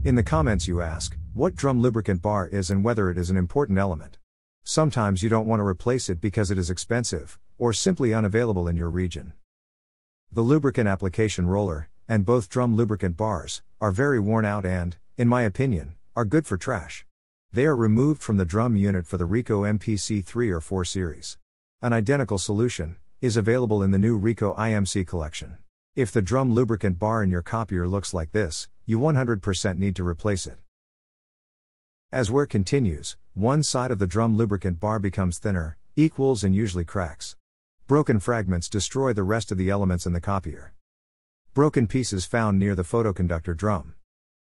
In the comments you ask, what drum lubricant bar is and whether it is an important element. Sometimes you don't want to replace it because it is expensive, or simply unavailable in your region. The lubricant application roller, and both drum lubricant bars, are very worn out and, in my opinion, are good for trash. They are removed from the drum unit for the Rico MPC 3 or 4 series. An identical solution is available in the new Rico IMC collection. If the drum lubricant bar in your copier looks like this, you 100% need to replace it. As wear continues, one side of the drum lubricant bar becomes thinner, equals and usually cracks. Broken fragments destroy the rest of the elements in the copier. Broken pieces found near the photoconductor drum.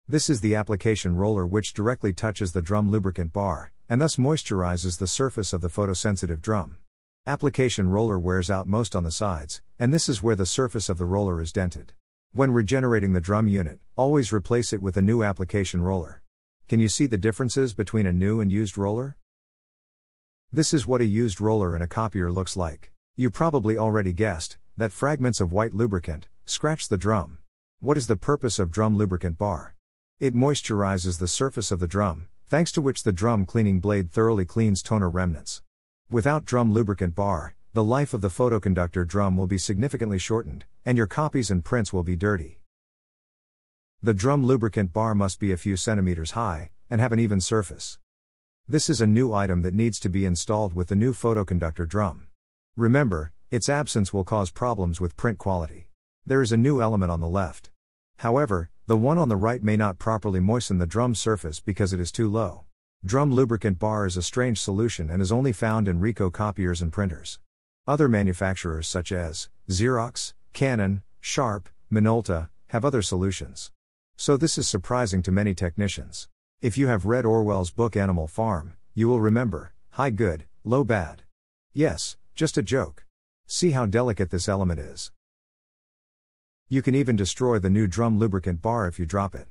This is the application roller which directly touches the drum lubricant bar, and thus moisturizes the surface of the photosensitive drum. Application roller wears out most on the sides, and this is where the surface of the roller is dented. When regenerating the drum unit, always replace it with a new application roller. Can you see the differences between a new and used roller? This is what a used roller in a copier looks like. You probably already guessed that fragments of white lubricant scratch the drum. What is the purpose of drum lubricant bar? It moisturizes the surface of the drum, thanks to which the drum cleaning blade thoroughly cleans toner remnants. Without drum lubricant bar, the life of the photoconductor drum will be significantly shortened, and your copies and prints will be dirty. The drum lubricant bar must be a few centimeters high, and have an even surface. This is a new item that needs to be installed with the new photoconductor drum. Remember, its absence will cause problems with print quality. There is a new element on the left. However, the one on the right may not properly moisten the drum surface because it is too low. Drum lubricant bar is a strange solution and is only found in Rico copiers and printers. Other manufacturers such as Xerox, Canon, Sharp, Minolta, have other solutions. So this is surprising to many technicians. If you have read Orwell's book Animal Farm, you will remember, high good, low bad. Yes, just a joke. See how delicate this element is. You can even destroy the new drum lubricant bar if you drop it.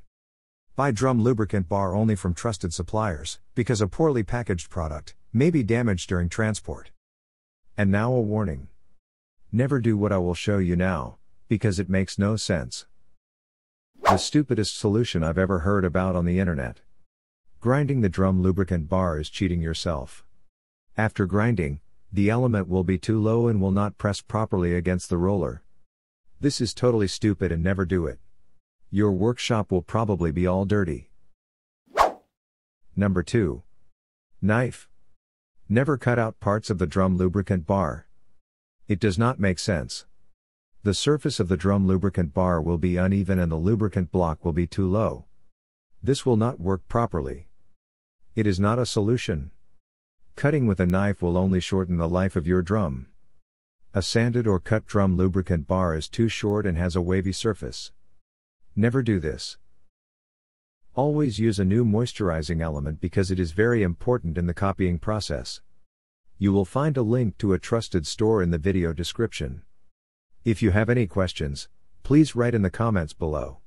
Buy drum lubricant bar only from trusted suppliers, because a poorly packaged product may be damaged during transport. And now a warning. Never do what I will show you now, because it makes no sense. The stupidest solution I've ever heard about on the internet. Grinding the drum lubricant bar is cheating yourself. After grinding, the element will be too low and will not press properly against the roller. This is totally stupid and never do it. Your workshop will probably be all dirty. Number 2. Knife. Never cut out parts of the drum lubricant bar. It does not make sense. The surface of the drum lubricant bar will be uneven and the lubricant block will be too low. This will not work properly. It is not a solution. Cutting with a knife will only shorten the life of your drum. A sanded or cut drum lubricant bar is too short and has a wavy surface. Never do this. Always use a new moisturizing element because it is very important in the copying process. You will find a link to a trusted store in the video description. If you have any questions, please write in the comments below.